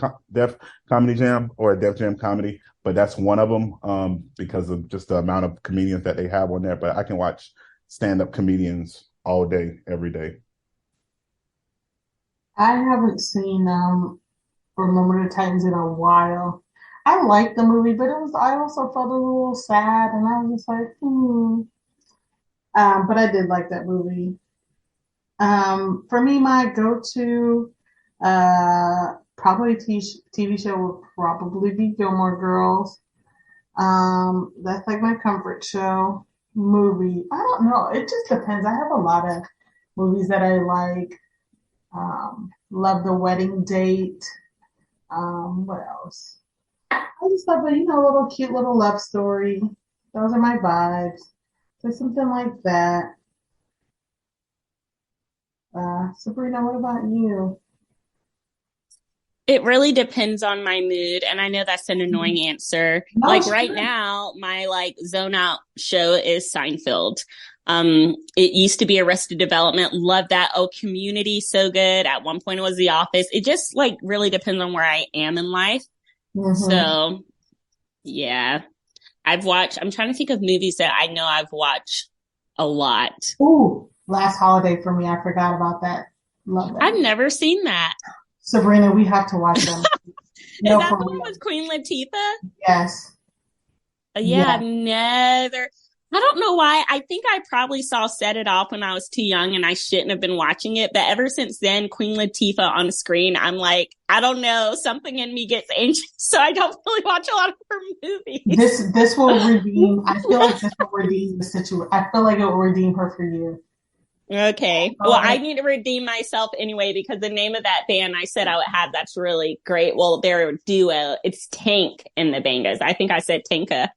Comedy Jam or Def Jam Comedy, but that's one of them because of just the amount of comedians that they have on there. But I can watch stand-up comedians all day, every day.
I haven't seen Remember the Titans in a while. I liked the movie, but I also felt a little sad, and I was just like, hmm. But I did like that movie. For me, my go-to probably TV show would probably be Gilmore Girls. That's like my comfort show. Movie, I don't know. It just depends. I have a lot of movies that I like. Love The Wedding Date. What else? I just love a little cute little love story. Those are my vibes. So something like that. Sabrina, what about you?
It really depends on my mood. And I know that's an annoying answer.
No,
Like right
sure.
now, my like zone out show is Seinfeld. It used to be Arrested Development. Love that. Oh, Community, so good. At one point it was The Office. It just like really depends on where I am in life. So yeah, I'm trying to think of movies that I know I've watched a lot.
Ooh, Last Holiday for me. I forgot about that. Love that.
I've never seen that.
Sabrina, we have to watch them.
Is that the one with Queen Latifah?
Yes.
Yeah, I've never. I don't know why. I think I probably saw Set It Off when I was too young and I shouldn't have been watching it. But ever since then, Queen Latifah on screen, I'm like, I don't know. Something in me gets anxious. So I don't really watch a lot of her movies.
This will redeem. I feel like this will redeem the situation. I feel like it will redeem her for you.
Okay. Well, I need to redeem myself anyway because the name of that band I said I would have, that's really great. Well, they're a duo. It's Tank and the Bangas. I think I said Tanka,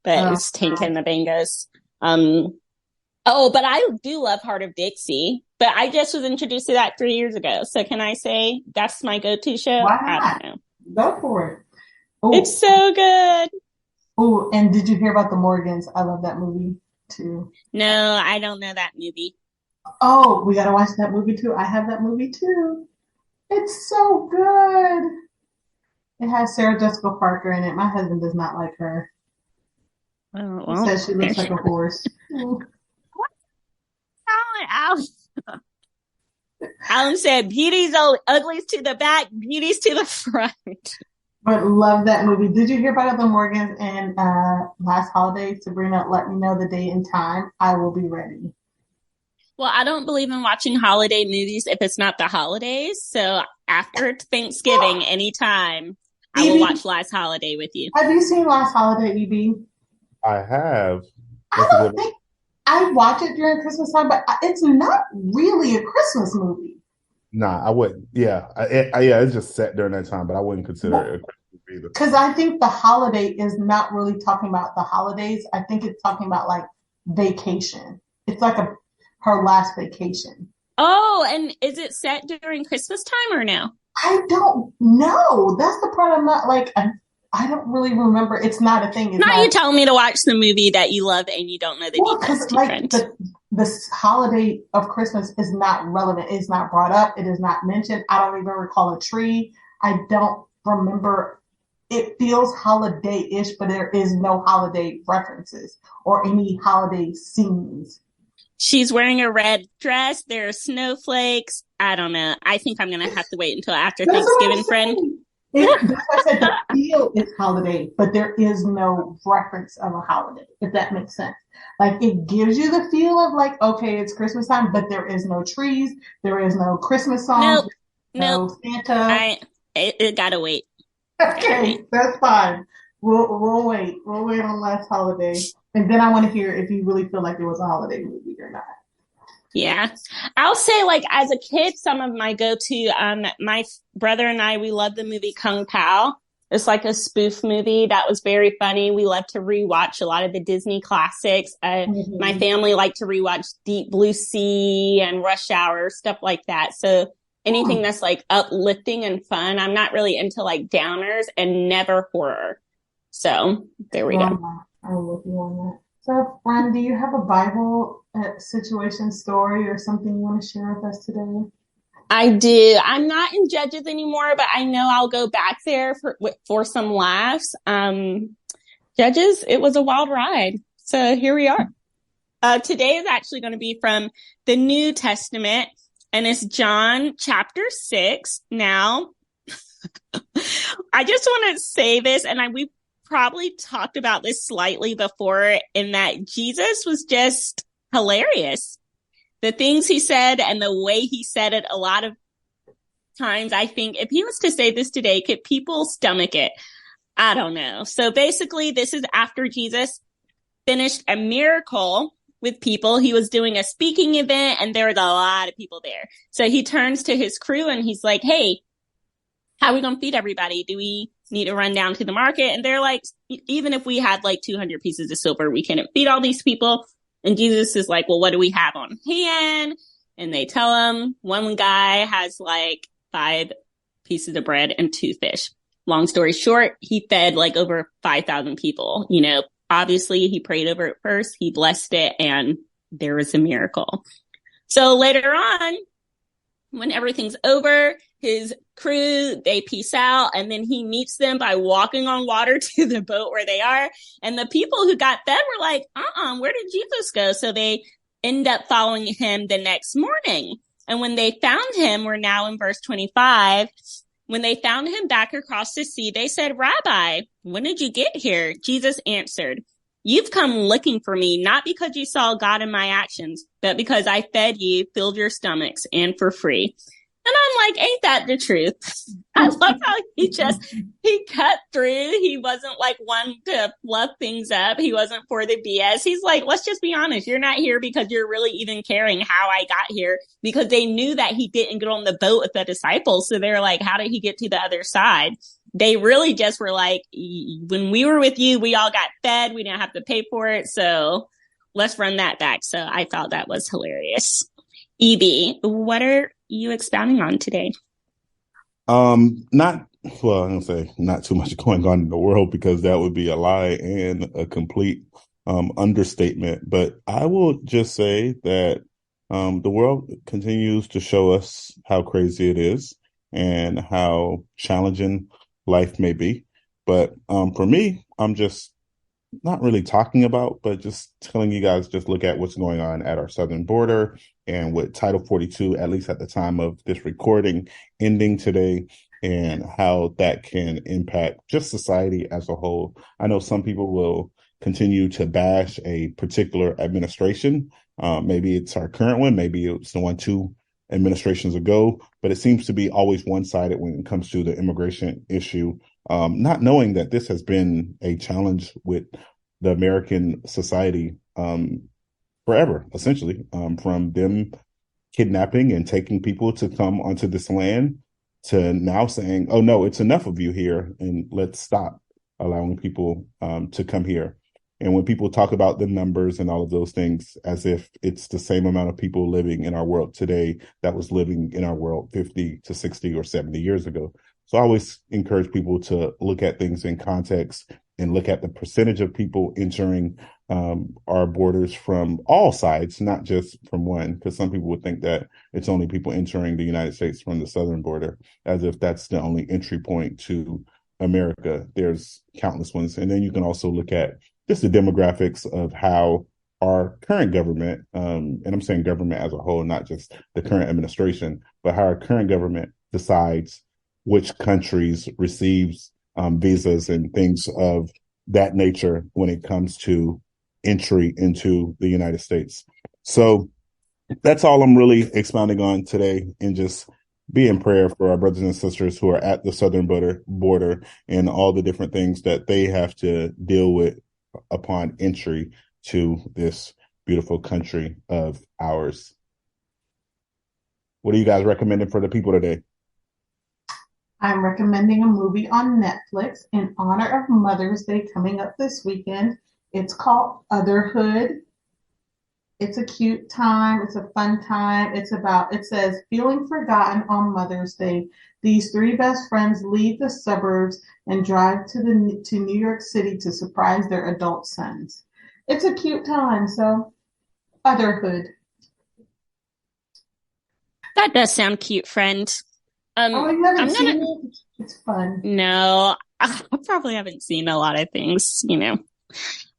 but it's Tank and the Bangas. But I do love Heart of Dixie, but I just was introduced to that 3 years ago. So can I say that's my go-to show?
Why not?
I don't know.
Go for it.
Ooh. It's so good.
Oh, and did you hear about The Morgans? I love that movie too.
No, I don't know that movie.
Oh, we gotta watch that movie too. I have that movie too. It's so good. It has Sarah Jessica Parker in it. My husband does not like her.
Oh,
well, he says she looks like a horse.
Alan said, beauty's uglies to the back, beauty's to the front.
But love that movie. Did you hear about The Morgans and Last Holiday? Sabrina, let me know the date and time. I will be ready.
Well, I don't believe in watching holiday movies if it's not the holidays. So after Thanksgiving, anytime, I will watch Last Holiday with you.
Have you seen Last Holiday, EB?
I have.
I don't think I watch it during Christmas time, but it's not really a Christmas movie.
Nah, I wouldn't. Yeah, it's just set during that time, but I wouldn't consider it a Christmas movie either.
Because I think the holiday is not really talking about the holidays. I think it's talking about like vacation. It's like her last vacation.
Oh, and is it set during Christmas time or no?
I don't know. That's the part I'm not like. I don't really remember. It's not a thing.
It's not you telling me to watch the movie that you love and you don't know the details.
Like the holiday of Christmas is not relevant. It's not brought up. It is not mentioned. I don't even recall a tree. I don't remember. It feels holiday-ish, but there is no holiday references or any holiday scenes.
She's wearing a red dress. There are snowflakes. I don't know. I think I'm going to have to wait until after Thanksgiving, friend.
That's why I said the feel is holiday, but there is no reference of a holiday, if that makes sense. Like it gives you the feel of like, okay, it's Christmas time, but there is no trees. There is no Christmas songs.
Nope.
No Santa.
It gotta wait.
Okay, that's fine. We'll wait. We'll wait on Last Holiday. And then I want to hear if you really feel like it was a holiday movie or not.
Yeah. I'll say like as a kid, some of my go-to, my brother and I, we love the movie Kung Pao. It's like a spoof movie that was very funny. We love to rewatch a lot of the Disney classics. My family liked to rewatch Deep Blue Sea and Rush Hour, stuff like that. So anything that's like uplifting and fun. I'm not really into like downers and never horror. So there we go.
I'm with you on that. So, friend, do you have a Bible situation, story, or something you want to share with us today?
I do. I'm not in Judges anymore, but I know I'll go back there for some laughs. Judges, it was a wild ride. So here we are. Today is actually going to be from the New Testament, and it's John chapter 6. Now, I just want to say this, and we probably talked about this slightly before, in that Jesus was just hilarious. The things he said and the way he said it, a lot of times, I think if he was to say this today, could people stomach it? I don't know. So basically, this is after Jesus finished a miracle with people. He was doing a speaking event and there was a lot of people there. So he turns to his crew and he's like, hey, how are we going to feed everybody? Do we need to run down to the market? And they're like, even if we had like 200 pieces of silver, we can't feed all these people. And Jesus is like, well, what do we have on hand? And they tell him one guy has like 5 pieces of bread and 2 fish. Long story short, he fed like over 5,000 people. You know, obviously he prayed over it first. He blessed it and there was a miracle. So later on, when everything's over, his crew, they peace out, and then he meets them by walking on water to the boat where they are. And the people who got fed were like, where did Jesus go? So they end up following him the next morning. And when they found him, we're now in verse 25, when they found him back across the sea, they said, Rabbi, when did you get here? Jesus answered, you've come looking for me, not because you saw God in my actions, but because I fed you, filled your stomachs, and for free. And I'm like, ain't that the truth? I love how he cut through. He wasn't like one to fluff things up. He wasn't for the BS. He's like, let's just be honest. You're not here because you're really even caring how I got here, because they knew that he didn't get on the boat with the disciples. So they're like, how did he get to the other side? They really just were like, when we were with you, we all got fed. We didn't have to pay for it. So let's run that back. So I thought that was hilarious. EB, what are you expounding on today?
I'm gonna say not too much going on in the world, because that would be a lie and a complete understatement. But I will just say that the world continues to show us how crazy it is and how challenging life may be. But for me, I'm just not really talking about, but just telling you guys, just look at what's going on at our southern border, and with Title 42, at least at the time of this recording, ending today, and how that can impact just society as a whole. I know some people will continue to bash a particular administration. Maybe it's our current one, maybe it's the one 2 administrations ago, but it seems to be always one-sided when it comes to the immigration issue. Not knowing that this has been a challenge with the American society forever, essentially, from them kidnapping and taking people to come onto this land to now saying, oh, no, it's enough of you here, and let's stop allowing people to come here. And when people talk about the numbers and all of those things, as if it's the same amount of people living in our world today that was living in our world 50 to 60 or 70 years ago. So I always encourage people to look at things in context and look at the percentage of people entering our borders from all sides, not just from one, because some people would think that it's only people entering the United States from the southern border, as if that's the only entry point to America. There's countless ones. And then you can also look at just the demographics of how our current government, and I'm saying government as a whole, not just the current administration, but how our current government decides which countries receives visas and things of that nature when it comes to entry into the United States. So that's all I'm really expounding on today, and just be in prayer for our brothers and sisters who are at the southern border and all the different things that they have to deal with upon entry to this beautiful country of ours. What are you guys recommending for the people today?
I'm recommending a movie on Netflix in honor of Mother's Day coming up this weekend. It's called Otherhood. It's a cute time. It's a fun time. It says, feeling forgotten on Mother's Day. These 3 best friends leave the suburbs and drive to New York City to surprise their adult sons. It's a cute time. So, Otherhood.
That does sound cute, friend.
You haven't seen it? It's fun.
No, I probably haven't seen a lot of things, but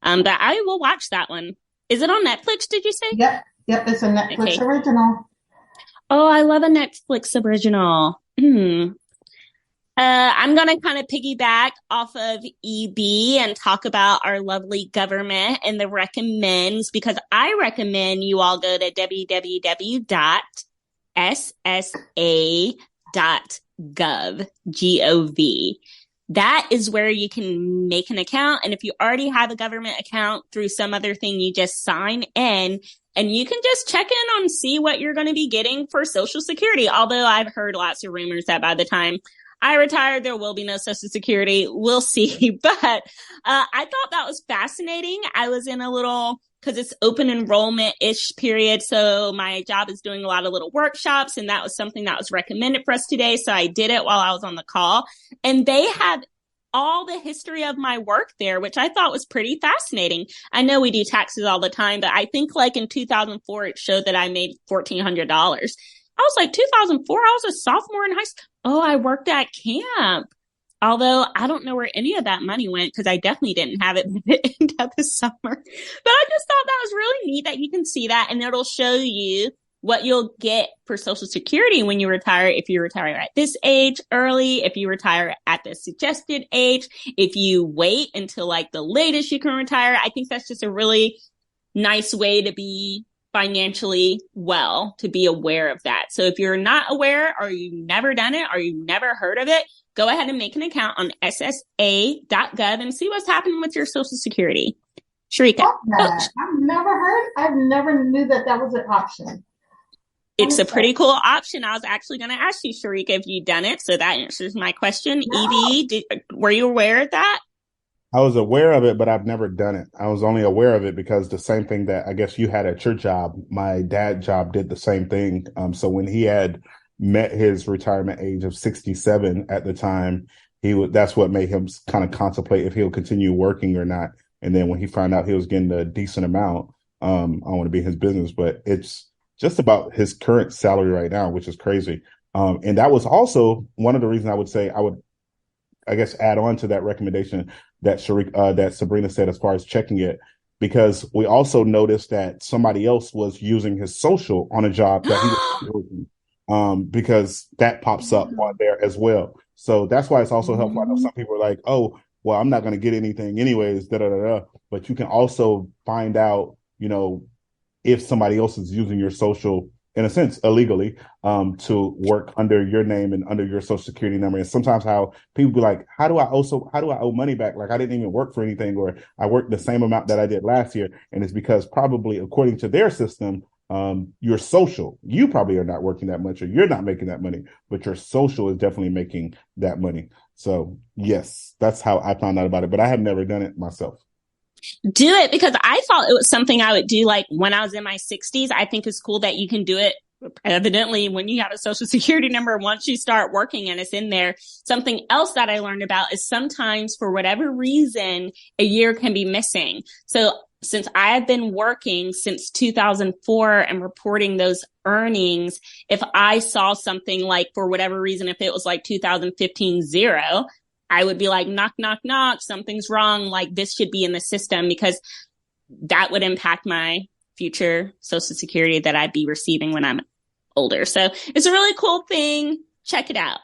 I will watch that one. Is it on Netflix, did you say?
Yep, it's a Netflix original.
Oh, I love a Netflix original. I'm going to kind of piggyback off of EB and talk about our lovely government and the recommends, because I recommend you all go to www.ssa.gov, G-O-V. That is where you can make an account. And if you already have a government account through some other thing, you just sign in and you can just check in on see what you're going to be getting for Social Security. Although I've heard lots of rumors that by the time I retire, there will be no Social Security. We'll see. But I thought that was fascinating. I was in a little, because it's open enrollment-ish period. So my job is doing a lot of little workshops, and that was something that was recommended for us today. So I did it while I was on the call. And they have all the history of my work there, which I thought was pretty fascinating. I know we do taxes all the time, but I think like in 2004, it showed that I made $1,400. I was like, 2004, I was a sophomore in high school. Oh, I worked at camp. Although I don't know where any of that money went because I definitely didn't have it by the end of the summer. But I just thought that was really neat that you can see that, and it'll show you what you'll get for Social Security when you retire, if you retire at this age early, if you retire at the suggested age, if you wait until like the latest you can retire. I think that's just a really nice way to be financially well, to be aware of that. So if you're not aware, or you've never done it, or you've never heard of it, go ahead and make an account on ssa.gov and see what's happening with your Social Security. Sharika.
I've never knew that was an option.
It's a pretty cool option. I was actually going to ask you, Sharika, if you'd done it. So that answers my question. No. Evie, were you aware of that?
I was aware of it, but I've never done it. I was only aware of it because the same thing that I guess you had at your job, my dad's job did the same thing. So when he had met his retirement age of 67 at the time, that's what made him kind of contemplate if he'll continue working or not. And then when he found out he was getting a decent amount, I want to be in his business, but it's just about his current salary right now, which is crazy. And that was also one of the reasons I would say I guess add on to that recommendation that that Sabrina said as far as checking it, because we also noticed that somebody else was using his social on a job that he was working, because that pops up on there as well. So that's why it's also helpful. I know some people are like, oh, well, I'm not going to get anything anyways, but you can also find out, if somebody else is using your social, in a sense, illegally, to work under your name and under your Social Security number. And sometimes how people be like, how do I owe money back? Like I didn't even work for anything, or I worked the same amount that I did last year. And it's because probably according to their system, your social, you probably are not working that much, or you're not making that money, but your social is definitely making that money. So yes, that's how I found out about it, but I have never done it myself.
Do it, because I thought it was something I would do like when I was in my 60s. I think it's cool that you can do it evidently when you have a Social Security number once you start working and it's in there. Something else that I learned about is sometimes for whatever reason, a year can be missing. So since I have been working since 2004 and reporting those earnings, if I saw something like, for whatever reason, if it was like 2015 zero, I would be like, knock, knock, knock, something's wrong. Like this should be in the system, because that would impact my future Social Security that I'd be receiving when I'm older. So it's a really cool thing. Check it out.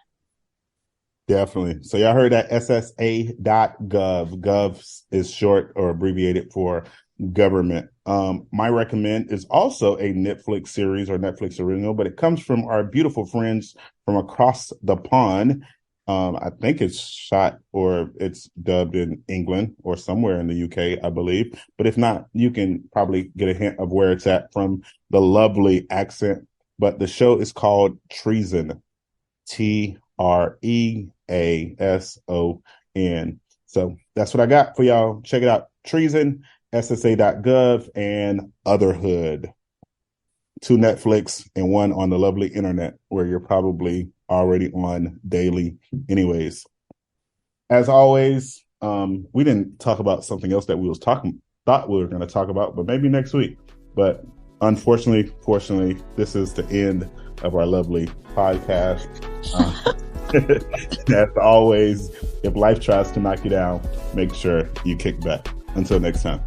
Definitely. So y'all heard that, ssa.gov. Gov is short or abbreviated for government. My recommend is also a Netflix series or Netflix original, but it comes from our beautiful friends from across the pond. I think it's shot or it's dubbed in England or somewhere in the UK, I believe. But if not, you can probably get a hint of where it's at from the lovely accent. But the show is called Treason, Treason. So that's what I got for y'all. Check it out. Treason, ssa.gov, and Otherhood. 2 Netflix and 1 on the lovely internet, where you're probably already on daily anyways. As always, we didn't talk about something else that we thought we were going to talk about, but maybe next week. But fortunately, this is the end of our lovely podcast. As always, if life tries to knock you down, make sure you kick back. Until next time.